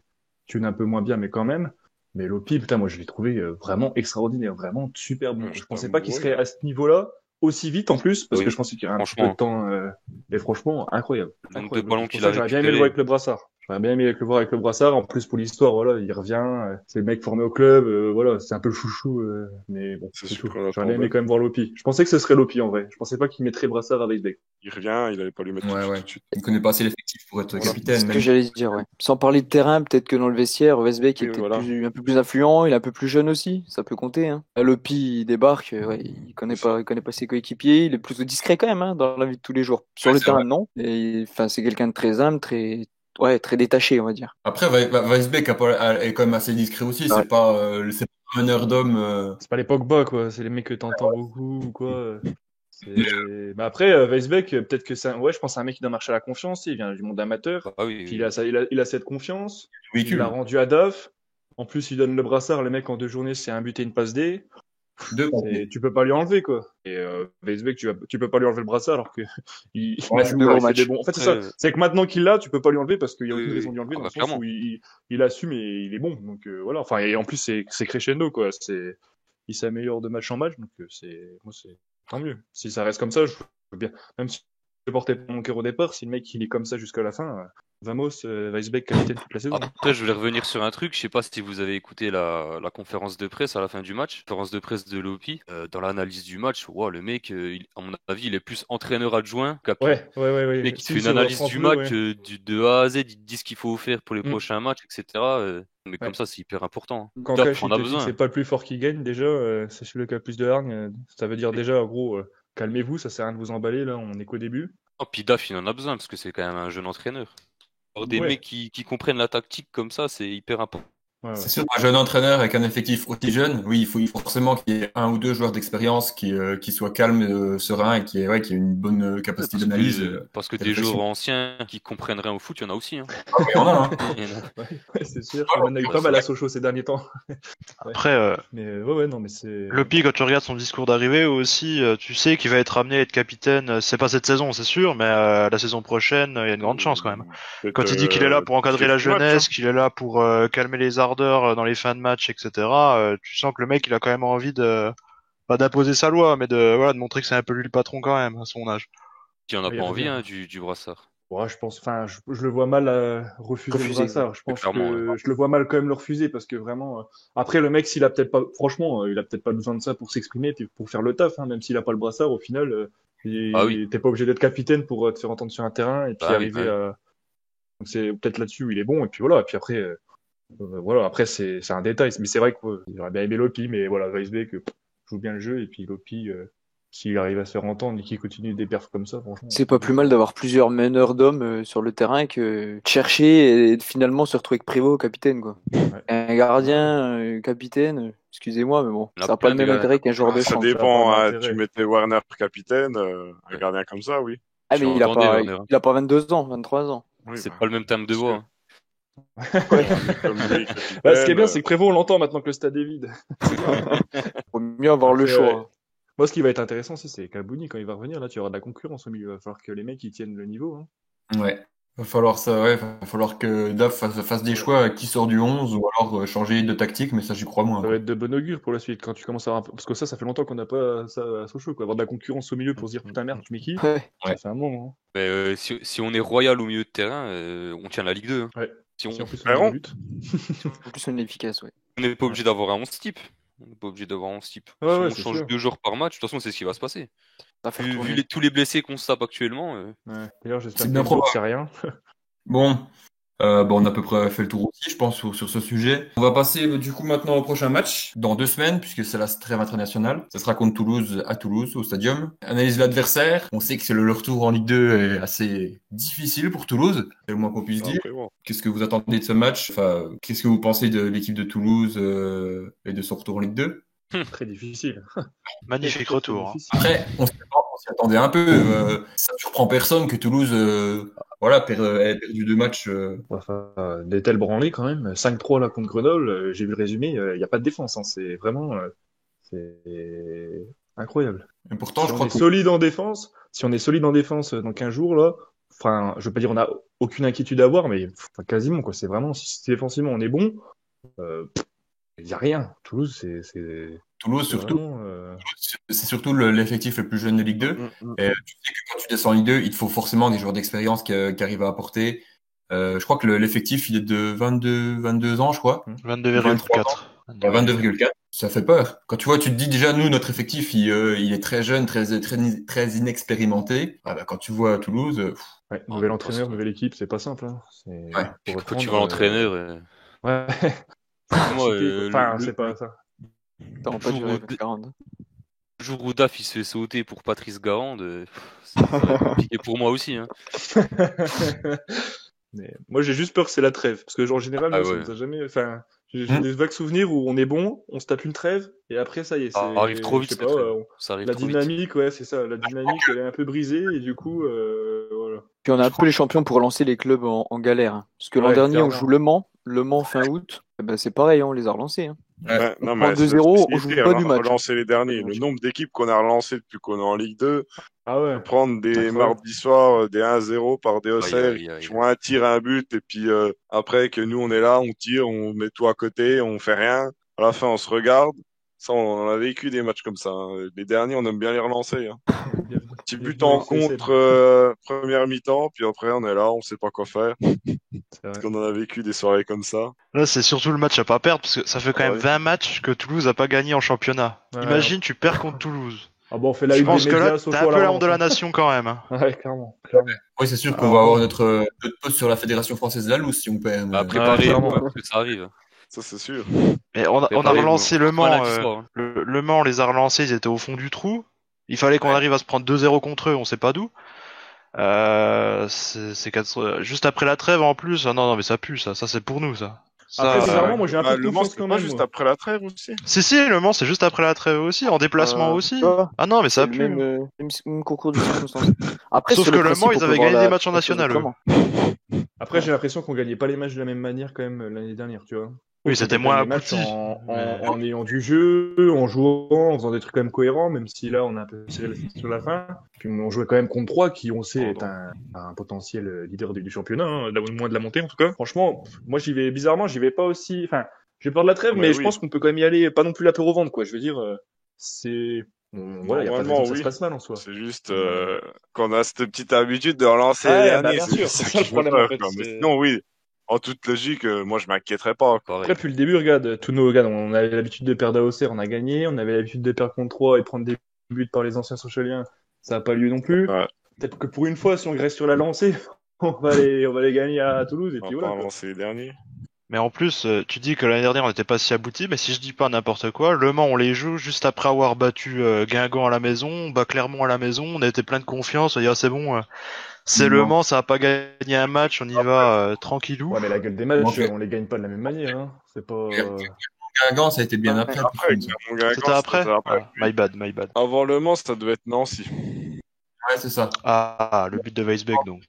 Tune un peu moins bien, mais quand même. Mais Lopi, putain, moi, je l'ai trouvé vraiment extraordinaire, vraiment super bon. Ouais, Je c'est pensais un pas bon qu'il joueur. serait à ce niveau-là aussi vite en plus, parce Oui, que je pensais qu'il y aurait un petit peu franchement. de temps. Et franchement, incroyable. Le nombre de Incroyable. ballons C'est pour qu'il ça a que j'aurais bien aimé le voir récupérés. avec le brassard. J'aurais bien aimé le voir avec le brassard. En plus, pour l'histoire, voilà, il revient. C'est le mec formé au club. Voilà, c'est un peu le chouchou. Mais bon, C'est c'est sûr tout. qu'on J'aurais attend bien aimé même. quand même voir Lopi. Je pensais que ce serait Lopi en vrai. Je pensais pas qu'il mettrait brassard avec Beck. Il revient, il allait pas lui mettre Ouais, tout ouais. de suite. Il connaît pas assez l'effectif pour être Voilà. C'est capitaine. ce que Même. j'allais dire, ouais. Sans parler de terrain, peut-être que dans le vestiaire, Westbeck est Oui, peut-être voilà. un peu plus influent, il est un peu plus jeune aussi, ça peut compter, hein. Là, Lopi, il débarque, ouais, C'est ça. il connaît pas ses coéquipiers, il est plutôt discret quand même, hein, dans la vie de tous les jours. Sur Ouais, le c'est terrain, vrai. non. Et, enfin, c'est quelqu'un de très humble, très détaché, on va dire. Après, Weisbeck est quand même assez discret aussi. Ouais. C'est pas un meneur d'homme. C'est pas les Pogba, quoi. C'est les mecs que t'entends beaucoup ou quoi. Mais après, Weisbeck, peut-être que c'est ouais, je pense que c'est un mec qui doit marcher à la confiance. Il vient du monde amateur. Ah oui, Puis oui. il a cette confiance. Il Véhicule. l'a rendu à Daf. En plus, il donne le brassard. Le mec, en 2 journées, c'est un but et une passe D. Tu peux pas lui enlever, quoi. Et Weisbeck, tu peux pas lui enlever le brassar alors que Ouais, il C'est joue, deux gros il fait des matchs. bons. En fait, c'est Après, ça. C'est que maintenant qu'il l'a, tu peux pas lui enlever parce qu'il y a oui, aucune oui, raison oui. de lui enlever Ah dans bah le sens clairement. où il assume et il est bon. Donc voilà. Enfin, et en plus, c'est crescendo, quoi. Il s'améliore de match en match. Donc moi, c'est tant mieux. Si ça reste comme ça, je veux bien. Même si je portais pas mon cœur au départ, si le mec il est comme ça jusqu'à la fin, Vamos, Weisbeck capitaine toute la saison. Après, je voulais revenir sur un truc. Je sais pas si vous avez écouté la conférence de presse à la fin du match. Conférence de presse de Lopi. Dans l'analyse du match, wow, le mec, à mon avis, il est plus entraîneur adjoint qu'api. Ouais. Le mec, il te Si, fait une sur analyse France du Bleu, match ouais. de A à Z. Il te dit ce qu'il faut faire pour les Mm. prochains matchs, etc. Mais comme Ouais. ça, c'est hyper important. Quand Dap Cash en il a te dit que besoin. c'est pas le plus fort qui gagne, déjà, c'est celui qui a le plus de hargne. Ça veut dire déjà, en gros, calmez-vous, ça sert à rien de vous emballer, là, on est qu'au début. Oh, puis Daf, il en a besoin parce que c'est quand même un jeune entraîneur. Alors, des Ouais, mecs qui comprennent la tactique comme ça, c'est hyper important. ouais. C'est sûr, un jeune entraîneur avec un effectif aussi jeune, oui, il faut forcément qu'il y ait un ou deux joueurs d'expérience qui soient calmes, sereins et qui aient une bonne capacité d'analyse. Parce que de des réflexion. joueurs anciens qui comprennent rien au foot, il y en a aussi. Hein. Ah, il y en a, hein. Il y en a. Ouais, c'est sûr. Il y en a eu Ouais, pas mal c'est- à Sochaux ces derniers temps. Ouais. Après, Mais ouais, non, mais c'est. Lopi, quand tu regardes son discours d'arrivée aussi, tu sais qu'il va être amené à être capitaine. C'est pas cette saison, c'est sûr, mais la saison prochaine, il y a une grande chance quand même. Peut-être, Quand il dit qu'il est là pour encadrer la quelques matchs, jeunesse, qu'il est là pour calmer les ardeurs dans les fins de match, etc., tu sens que le mec, il a quand même envie de, pas d'imposer sa loi, mais de montrer que c'est un peu lui le patron quand même, à son âge. Qui en a Ouais, pas il envie revient. hein, du brassard. Ouais, je pense, enfin, je le vois mal refuser le Refusé, ouais. brassard. Je pense Clairement, que je le vois mal quand même le refuser parce que vraiment. Après, le mec, s'il a peut-être pas, franchement, il a peut-être pas besoin de ça pour s'exprimer, puis pour faire le taf, hein, même s'il a pas le brassard, au final, Ah oui. t'es pas obligé d'être capitaine pour te faire entendre sur un terrain et puis Bah oui, arriver bah oui. à. Donc c'est peut-être là-dessus où il est bon et puis voilà. Et puis après, voilà, après c'est un détail, mais c'est vrai que j'aurais bien aimé Lopi, mais voilà, Weisbeck joue bien le jeu et puis Lopi. S'il arrive à se faire entendre et qu'il continue des perfs comme ça, franchement. C'est pas plus mal d'avoir plusieurs meneurs d'hommes sur le terrain que de chercher et de finalement se retrouver avec Prévost capitaine, quoi. Ouais. Un gardien, capitaine, excusez-moi, mais bon, Il y en a ça n'a pas plein le même de gars. intérêt qu'un joueur de Ça champ. dépend, pas hein, d'intérêt. tu mettais Warner capitaine, un Ouais. gardien comme ça, oui. Ah, Je mais l'entendais, Werner. il a pas 22 ans, 23 ans. Oui, C'est bah, pas le même terme de parce voix. que- Hein. Ouais. un mec comme lui, Bah, ce qui est bien, capitaine, c'est que Prévost, on l'entend maintenant que le stade est vide. Faut mieux avoir le Après, choix. moi, ce qui va être intéressant aussi, c'est Kalbouni, quand il va revenir, là, tu auras de la concurrence au milieu. Il va falloir que les mecs, ils tiennent le niveau. Hein. Ouais. Va falloir que Daf fasse des Ouais. choix qui sort du 11 ou alors changer de tactique, mais ça j'y crois moins. Ça va être de bon augure pour la suite, quand tu commences à avoir parce que ça fait longtemps qu'on n'a pas ça à Sochaux, quoi. Avoir de la concurrence au milieu pour se dire, putain, merde, tu mets qui? Ouais. Ça fait un moment. Mais si on est royal au milieu de terrain, on tient la Ligue 2. Hein. Ouais. Si on Si en plus on Frérot. met des buts. En plus, on est efficace, ouais. n'est pas obligé d'avoir un 11 type. On n'est pas obligé d'avoir un 11 type. Ouais, Si ouais, on c'est change sûr. 2 joueurs par match, de toute façon, c'est ce qui va se passer. Ça va faire Vu tourner. tous les blessés qu'on se tape actuellement, Ouais. D'ailleurs, j'espère C'est que bien Gainsbourg, probable. c'est rien. Bon, On a à peu près fait le tour aussi, je pense, sur ce sujet. On va passer du coup maintenant au prochain match, dans 2 semaines, puisque c'est la trêve internationale. Ce sera contre Toulouse, à Toulouse, au Stadium. Analyse de l'adversaire. On sait que le retour en Ligue 2 est assez difficile pour Toulouse, c'est le moins qu'on puisse dire. Après, bon. Qu'est-ce que vous attendez de ce match? Enfin, qu'est-ce que vous pensez de l'équipe de Toulouse et de son retour en Ligue 2? Très difficile. Magnifique Très, très retour. Hein. difficile. Après, on s'y attendait un peu. Ça surprend personne que Toulouse ait perdu 2 matchs. Enfin, des tels branlés quand même. 5-3 là contre Grenoble, j'ai vu le résumé, il n'y a pas de défense. Hein. C'est vraiment c'est incroyable. Et pourtant, Si je on crois est que solide en défense, si on est solide en défense dans 15 jours, là, enfin, je veux pas dire on a aucune inquiétude à avoir, mais enfin, quasiment, quoi. C'est vraiment, si défensivement on est bon, il y a rien. Toulouse, Toulouse, c'est surtout, vraiment, c'est surtout l'effectif le plus jeune de Ligue 2. Et tu sais que quand tu descends en Ligue 2, il te faut forcément des joueurs d'expérience qui arrivent à apporter. Je crois que l'effectif, il est de 22 ans, je crois. 22,4. 22,4. Ça fait peur. Quand tu vois, tu te dis déjà, nous, notre effectif, il est très jeune, très inexpérimenté. Ah bah, quand tu vois à Toulouse, ouais, nouvel entraîneur, nouvelle équipe, c'est pas simple, hein. Ouais. Puis Pour quand tu reprendre, vois l'entraîneur, ouais. moi, Cité, quoi. Enfin, c'est pas ça. T'as pas du rêve, 40. le jour où Daf il se fait sauter pour Patrice Garande, ça va être compliqué pour moi aussi. Hein. Mais moi, j'ai juste peur que c'est la trêve. Parce que, en général, Ah moi, ça ouais. nous a jamais, enfin, j'ai des vagues souvenirs où on est bon, on se tape une trêve, et après, ça y est, Ça arrive trop je vite sais cette pas, trêve. Ça arrive la trop vite. dynamique, ouais, c'est ça, la dynamique, elle est un peu brisée, et du coup, voilà. Puis on a un peu les champions pour lancer les clubs en galère. Hein. Parce que l'an Ouais, dernier, on clairement. joue Le Mans fin août. Eh ben, c'est pareil, hein, on les a relancés. Hein. Ouais, On non, prend mais c'est la 2-0, on joue spécialité, pas du match. relancer les derniers. Le nombre d'équipes qu'on a relancées depuis qu'on est en Ligue 2, Ah ouais. prendre des Incroyable. mardis soirs, des 1-0 par des Aïe, Auxerre, aïe, aïe. qui font un tir, un but, et puis après que nous on est là, on tire, on met tout à côté, on fait rien. À la fin, on se regarde. Ça, on a vécu des matchs comme ça. Hein. Les derniers, on aime bien les relancer. Hein. Petit but en contre première mi-temps, puis après on est là, on sait pas quoi faire. Parce qu'on en a vécu des soirées comme ça. Là, c'est surtout le match à pas perdre, parce que ça fait quand même 20 matchs que Toulouse a pas gagné en championnat. Ouais. Imagine, tu perds contre Toulouse. Ah bon, on fait la Je une pense des que médias, là, sauf t'as un pour peu la relance, honte de la hein. nation quand même. Hein. Ouais, clairement. Oui, c'est sûr qu'on Alors, va avoir notre poste sur la Fédération française de la loose si on perd. Bah, préparez-vous, clairement. parce que ça arrive. Ça, c'est sûr. Mais on a Préparez-vous. relancé Le On fera Mans. lundi soir, hein. Le Mans, on les a relancés, ils étaient au fond du trou. Il fallait qu'on arrive à se prendre 2-0 contre eux, on sait pas d'où. Juste après la trêve en plus. Ah non, mais ça pue, ça c'est pour nous, ça. Après, Ça, bizarrement, moi, j'ai un peu de Le Mans, confiance c'est quand pas même. juste moi. après la trêve aussi. Si, Le Mans, c'est juste après la trêve aussi, en déplacement aussi. Ah non, mais ça C'est le pue. même concours de circonstances. Après, Sauf sur que le Le principe, Mans, ils on peut avaient voir gagné la- des matchs en la chose national, eux. autrement. Après, j'ai l'impression qu'on gagnait pas les matchs de la même manière quand même l'année dernière, tu vois. Oui, On c'était gagne moins les matchs abouti. en ayant du jeu, en jouant, en faisant des trucs quand même cohérents, même si là on a un peu tiré le fil sur la fin. Puis on jouait quand même contre 3 qui on sait est un potentiel leader du championnat, hein, moins de la montée en tout cas. Franchement, moi j'y vais pas aussi. Enfin, j'ai peur de la trêve, Ouais, mais je oui. pense qu'on peut quand même y aller, pas non plus la peur au ventre, quoi. Je veux dire, c'est voilà, y a pas de raison Normalement, que ça se oui. passe mal en soi. C'est juste qu'on a cette petite habitude de relancer Ouais, les bah, derniers. bien sûr, ça c'est ça le qui fait problème, peur, en fait, quoi. Mais c'est- sinon, oui, en toute logique, moi je m'inquiéterais pas. Quoi. Après, depuis le début, regarde, tous nos regarde, on avait l'habitude de perdre à Auxerre, on a gagné, on avait l'habitude de perdre contre 3 et prendre des buts par les anciens Sochaliens, ça n'a pas lieu non plus. Ouais. Peut-être que pour une fois, si on reste sur la lancée, on va les gagner à Toulouse et On puis va voilà. pas quoi. relancer les derniers. Mais en plus, tu dis que l'année dernière on n'était pas si abouti, mais si je dis pas n'importe quoi, Le Mans on les joue juste après avoir battu Guingamp à la maison, on bat Clermont à la maison, on a été plein de confiance, on a dit ah, c'est bon, c'est Le Mans, ça va pas gagner un match, on y va tranquillou. Ouais, mais la gueule des matchs, Ok. on les gagne pas de la même manière, hein. C'est pas. Guingamp, ça a été bien après. Après, pour mon gars, C'était après Ah, my bad. Avant Le Mans, ça devait être Nancy. Ouais, c'est ça. Ah, le but de Weisbeck donc.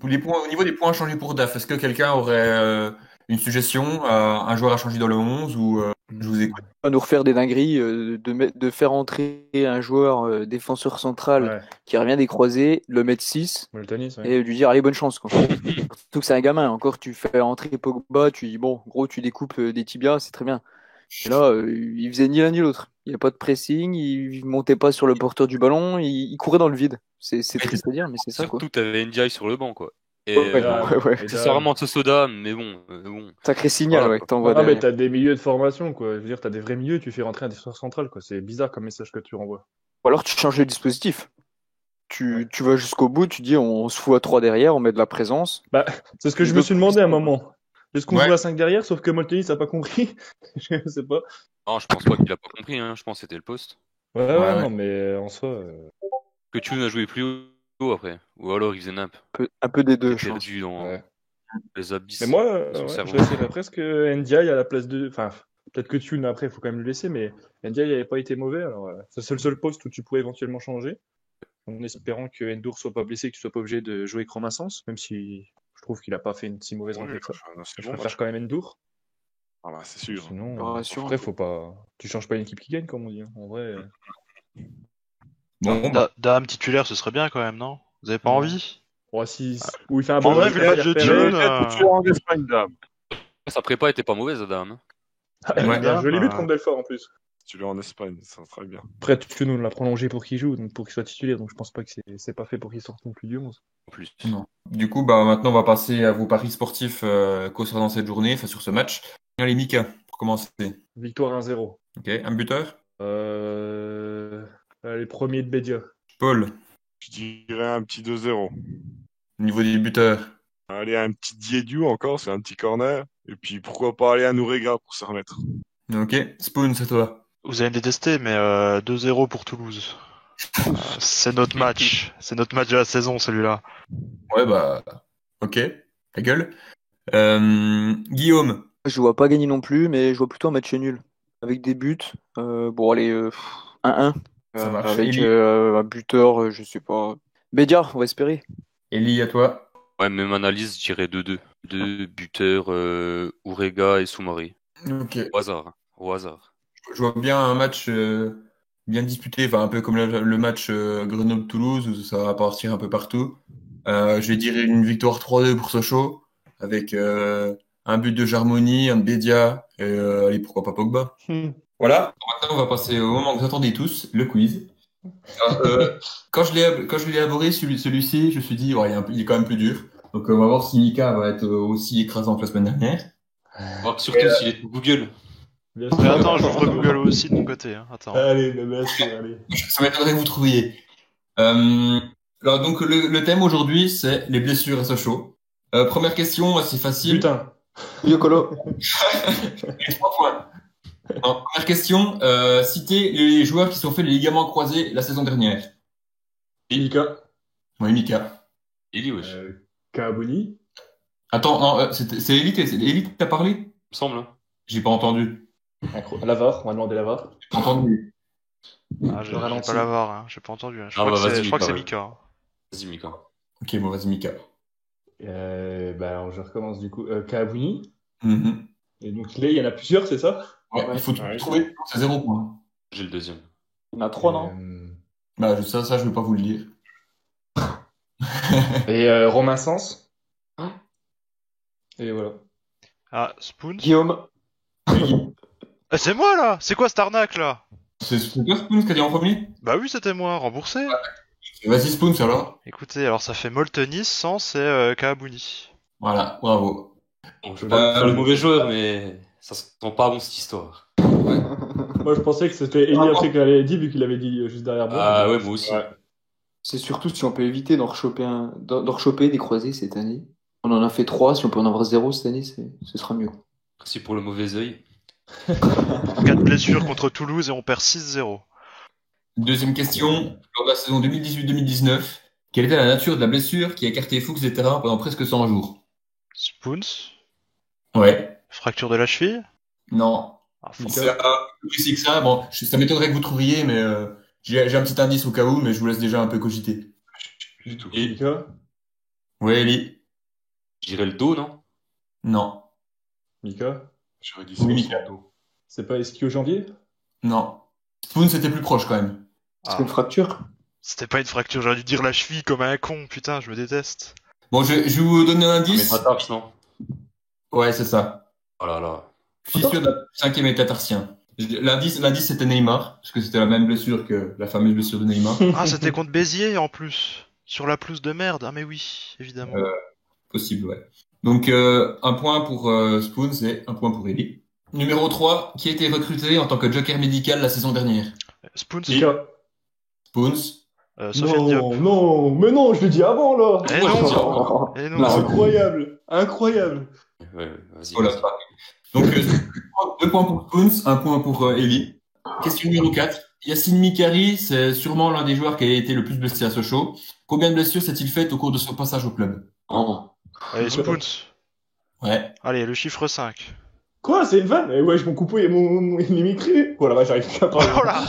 Pour les points, au niveau des points à changer pour DAF, est-ce que quelqu'un aurait une suggestion, un joueur à changer dans le 11 ou je vous écoute. À nous refaire des dingueries, de faire entrer un joueur défenseur central Ouais, qui revient des croisés, le mettre 6 Moltanis, ouais. et lui dire allez bonne chance quoi. Surtout que c'est un gamin, encore tu fais entrer Pogba, tu dis bon gros tu découpes des tibias, c'est très bien. Et là il faisait ni l'un ni l'autre. Il n'y a pas de pressing, il montait pas sur le porteur du ballon, il courait dans le vide. C'est triste à dire mais c'est ça quoi. Surtout que t'avais Ndiaye sur le banc, quoi. Et Ouais. Et c'est vraiment ce soda, mais bon. Sacré signal Voilà, ouais, que t'envoies Non, mais derrière. t'as des milieux de formation, quoi. Je veux dire, t'as des vrais milieux, tu fais rentrer un défenseur central, quoi. C'est bizarre comme message que tu renvoies. Ou alors tu changes le dispositif. tu vas jusqu'au bout, tu dis on se fout à 3 derrière, on met de la présence. Bah, c'est ce que je me Donc, suis demandé à un moment. Est-ce qu'on Ouais. joue à 5 derrière, sauf que Moltenis a pas compris? Je sais pas. Non, je pense pas qu'il a pas compris, hein. Je pense que c'était le poste. Ouais, Ouais. non, mais en soi. Que Tune a joué plus haut après. Ou alors il faisait nimp. Un peu des Il deux, était je pense. perdu dans Ouais. les abysses Mais moi, de son ouais, cerveau. je laisserais presque Ndiaye à la place de. Enfin, peut-être que Thune après, il faut quand même le laisser, mais Ndiaye n'avait pas été mauvais. Alors, c'est le seul poste où tu pourrais éventuellement changer. En espérant que Endur soit pas blessé, que tu sois pas obligé de jouer avec Romain-Sens, même si je trouve qu'il a pas fait une si mauvaise Oui, rentrée il que ça. a fait un assez Je bon préfère match. quand même Endur. Ah bah, c'est sûr. Sinon, Pas rassurant. après, faut pas. Tu changes pas une équipe qui gagne, comme on dit. En vrai. Bon, bah, Dame titulaire, ce serait bien quand même, non? Vous avez pas Non. envie? Bon, si... Où il fait un En bon vrai, match vu le match derrière de Pérez. Thune, Tu es en Espagne, dame. Sa prépa était pas mauvaise, Adam. Ah, il Ouais. a un joli but bah. contre Belfort en plus. Tu l'es en Espagne, ça très bien. Après, tu nous l'as prolongé pour qu'il joue, donc pour qu'il soit titulaire, donc je pense pas que c'est pas fait pour qu'il sorte non plus du 11. En plus. non. Du coup, bah, maintenant, on va passer à vos paris sportifs concernant cette journée, enfin, sur ce match. Allez, Mika, pour commencer. Victoire 1-0. Ok, un buteur. Les premiers de Bédia. Paul, Je dirais un petit 2-0. au niveau des buteurs. Allez, un petit Diédiou encore, c'est un petit corner. Et puis pourquoi pas aller à Nourega pour se remettre. Ok, Spoon, c'est toi. Vous allez me détester, mais 2-0 pour Toulouse. C'est notre match. C'est notre match de la saison, celui-là. Ouais, bah, ok, ta gueule. Guillaume, Je vois pas gagner non plus, mais je vois plutôt un match nul. Avec des buts. Bon, allez, 1-1. Ça marche. Avec Eli. un buteur, je sais pas. Bédia, on va espérer. Eli, à toi. Ouais, même analyse, je dirais 2-2. Deux buteurs, Ourega et Soumari. Ok. Au hasard. Au hasard. Je vois bien un match bien disputé, enfin un peu comme le match Grenoble-Toulouse où ça va partir un peu partout. Je vais dire une victoire 3-2 pour Sochaux avec un but de Jarmoni, un de Bédia et allez, pourquoi pas Pogba. Voilà. Maintenant, on va passer au moment que vous attendez tous, le quiz. Alors, quand je l'ai élaboré, celui-ci, je me suis dit, ouais, il est quand même plus dur. Donc, on va voir si Mika va être aussi écrasant que la semaine dernière. Surtout s'il est Google. Bien Mais attends, j'ouvre Google aussi de mon côté. Hein. Attends. Allez, bien sûr, allez. Ça m'étonnerait que vous trouviez. Alors, donc, le thème aujourd'hui, c'est les blessures à Sochaux. Première question, assez facile. Putain. Yokolo. Et 3 points. Alors, première question, citez les joueurs qui se sont fait les ligaments croisés la saison dernière. Mika. Oui, Mika. Eli, wesh. Kaaboni. Attends, non, c'est Elite, Elite qui t'a parlé? Il me semble. Hein. J'ai pas entendu. Lavar, on va demander Lavar. J'ai pas entendu. Ah, j'ai ralenti. pas la voir, hein. J'ai pas entendu. Hein. Je Ah, crois bah, que vas-y, je crois que c'est Mika, Mika. Hein. Vas-y, Mika. Ok, bon, vas-y, Mika. Alors je recommence du coup. Kaaboni. Mhm. Et donc là, il y en a plusieurs, c'est ça? Ouais, il faut Ouais. trouver, c'est 0 point. J'ai le deuxième. Il y en a 3, non? Bah, ça, je vais pas vous le dire. Et Romain Sens. Et voilà. Ah, Spoon. Guillaume. Ah, c'est moi là. C'est quoi cette arnaque là? C'est toi, Spoons, qui a dit en premier? Bah oui, c'était moi. Remboursé. Vas-y, Spoons, alors. Écoutez, alors ça fait Moltenis, Sens et Kaabuni. Voilà, bravo. Bon, je vais pas faire le mauvais joueur, mais ça sent pas bon cette histoire. Moi, je pensais que c'était Eli après qu'il avait dit, vu qu'il avait dit juste derrière moi. Ah ouais, moi aussi. Ouais. C'est surtout si on peut éviter d'en rechoper des croisés cette année. On en a fait 3, si on peut en avoir 0 cette année, ce sera mieux. Merci pour le mauvais œil. 4 blessures contre Toulouse et on perd 6-0. Deuxième question. Lors de la saison 2018-2019, quelle était la nature de la blessure qui a écarté Fuchs des terrains pendant presque 100 jours? Spoons. Ouais. Fracture de la cheville. Non. Ah, C'est un peu plus précis que ça. Bon, ça m'étonnerait que vous trouviez, mais j'ai un petit indice au cas où, mais je vous laisse déjà un peu cogiter. Du tout. Et Mika. Ouais, Eli? je dirais le dos, non? Non. Mika. J'aurais dit Oui, ça. Mika. C'est pas Esquio Janvier? Non. Spoon, c'était plus proche quand même. C'est une fracture? C'était pas une fracture, j'aurais dû dire la cheville comme un con, putain, je me déteste. Bon, je vais vous donner un Mais indice. pas tarse, non? Ouais, c'est ça. Oh là là. Fissure d'un 5e métatarsien. L'indice, c'était Neymar, parce que c'était la même blessure que la fameuse blessure de Neymar. Ah, c'était contre Béziers en plus. Sur la pelouse de merde. Ah, mais oui, évidemment. Possible, ouais. Donc, un point pour Spoon, et un point pour Eli. Numéro 3, qui a été recruté en tant que joker médical la saison dernière? Spoons. Mika. Spoons. Sofiane Diop. mais non, je l'ai dit avant, là. Eh Moi, je non. dis encore. Eh non. Non. Incroyable. Ouais, vas-y. Voilà. vas-y. Donc, 2 points pour Spoons, 1 point pour Eli. Question numéro 4. Yacine Mikari, c'est sûrement l'un des joueurs qui a été le plus blessé à Sochaux. Combien de blessures s'est-il fait au cours de son passage au club? Oh. Allez, Spoons. Ouais. Allez, le chiffre 5. Quoi, c'est une vanne? Eh ouais, mon coupeau, mon micro. Oh la vache, j'arrive pas à parler. Oh là.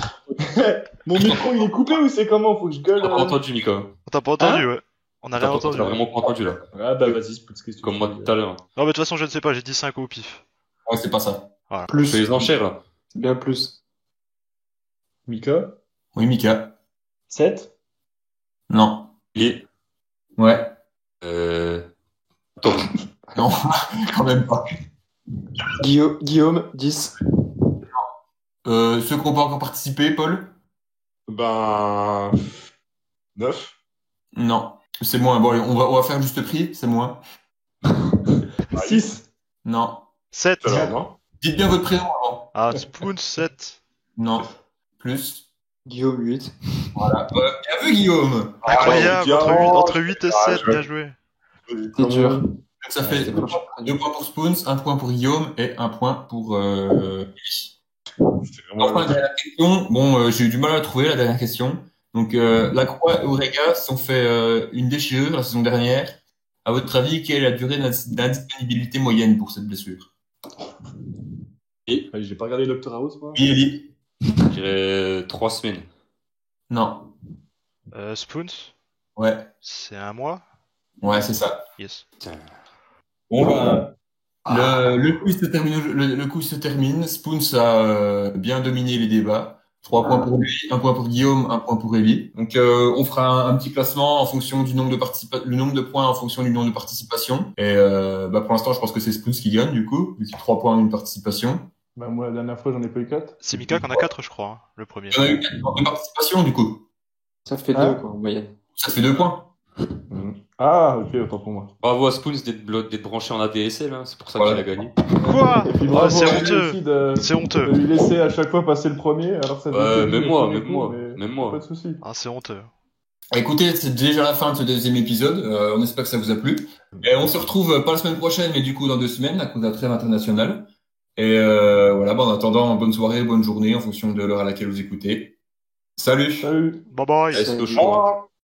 Mon micro, il est coupé ou c'est comment? Faut que je gueule. T'as pas entendu, Mika. On t'a pas entendu, ouais. On a T'as rien pas- entendu. t'as vraiment pas entendu là. Ah bah vas-y, Spoons, qu'est-ce que Comme tu moi veux tout à l'heure. Non, mais de toute façon, je ne sais pas, j'ai dit 5 au pif. Ouais, c'est pas ça. Je fais Plus. les enchères là. Bien plus. Mika? Oui, Mika. 7? Non. Et Ouais. Attends. Non, quand même pas. Guillaume, 10. Ceux qui n'ont pas encore participé, Paul? Ben, 9. Non. C'est moins. Bon, allez, on va faire juste prix, c'est moins. 6? Non. 7. Alors, non? Dites bien votre prénom avant. Ah, Spoons, 7. Non. Plus. Guillaume, 8. Voilà. Bien vu, Guillaume. Incroyable, bien. entre 8 et 7, je- bien joué. C'est dur. Donc, ça fait 2 points pour Spoons, 1 point pour Guillaume et 1 point pour Eli. C'est vraiment Enfin, la dernière question. Bon, j'ai eu du mal à la trouver, la dernière question. Donc, la Croix et Aurega se sont fait une déchirure la saison dernière. À votre avis, quelle est la durée d'indisponibilité moyenne pour cette blessure? Allez, j'ai pas regardé Dr House, moi. Oui, Eli? Je dirais 3 semaines. Non. Spoons, Ouais. c'est un mois? Ouais, c'est ça. Yes. Putain. Bon, ben, le quiz se termine, le quiz se termine. Spoons a bien dominé les débats. 3 points pour lui, 1 point pour Guillaume, 1 point pour Eli. Donc, on fera un petit classement en fonction du nombre de le nombre de points en fonction du nombre de participations. Et bah, pour l'instant, je pense que c'est Spoons qui gagne, du coup, vu qu'il y a 3 points en une participation. Bah, moi, la dernière fois, j'en ai pas eu 4. C'est Mika qu'on a 4, je crois, hein, le premier. Il y en a eu 4 en deux participations, du coup. Ça fait Hein 2, quoi, en moyenne. Ça te fait 2 points. Ah, ok, autant pour moi. Bravo à Spoons d'être branché en ADSL, hein. C'est pour ça Voilà. qu'il a gagné. Quoi? Et puis Oh, bravo c'est à lui honteux. aussi de C'est honteux. lui laisser à chaque fois passer le premier. Alors ça Ouais, fait même le moi, premier même coup, moi, mais même moi. Pas de souci. Ah, c'est honteux. Écoutez, c'est déjà la fin de ce deuxième épisode. On espère que ça vous a plu. Et on se retrouve pas la semaine prochaine, mais du coup dans 2 semaines à cause de la trêve internationale. Et voilà, bah, en attendant, bonne soirée, bonne journée en fonction de l'heure à laquelle vous écoutez. Salut! Salut. Bye bye. Est-ce Salut. au chaud, hein.